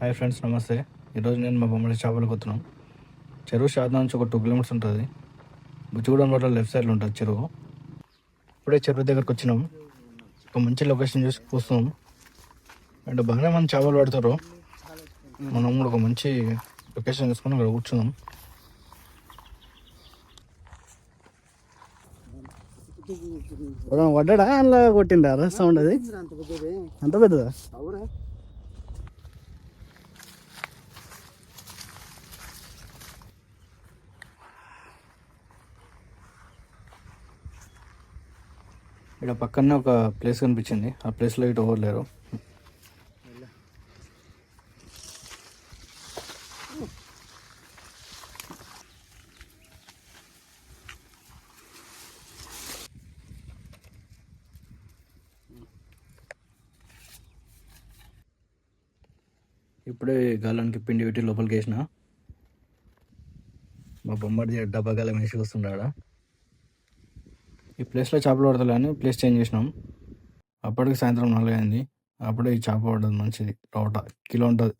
Hi friends, నమస్తే. ఈరోజు నేను మా బొమ్మడి చేపలకు వస్తున్నాం. చెరువు షాద్నా నుంచి ఒక 2 కిలోమీటర్స్ ఉంటుంది. బుచ్చిగూడెం రోడ్లో లెఫ్ట్ సైడ్లో ఉంటుంది చెరువు. ఇప్పుడే చెరువు దగ్గరకు వచ్చినాం. ఒక మంచి లొకేషన్ చూసి కూస్తున్నాం. అండ్ బాగానే మంది చేపలు పడతారు. మనం కూడా ఒక మంచి లొకేషన్ తీసుకొని అక్కడ కూర్చున్నాం. పడ్డా అందులో కొట్టిందా సౌండ్? అది అంత పెద్దదా? ఇక్కడ పక్కనే ఒక ప్లేస్ కనిపించింది. ఆ ప్లేస్లో ఇటు ఎవరు లేరు. ఇప్పుడే గాలానికి పిండి పెట్టి లోపలికి వేసిన. మా బొమ్మడి డబ్బా గాలం వేసి వస్తున్నాడా. ఈ ప్లేస్లో చేపలు పడతలే అని ప్లేస్ చేంజ్ చేసినాం. అప్పటికి సాయంత్రం 4 అయింది. అప్పుడే ఈ చేప పడ్డది మంచిది. 1 కిలో ఉంటుంది.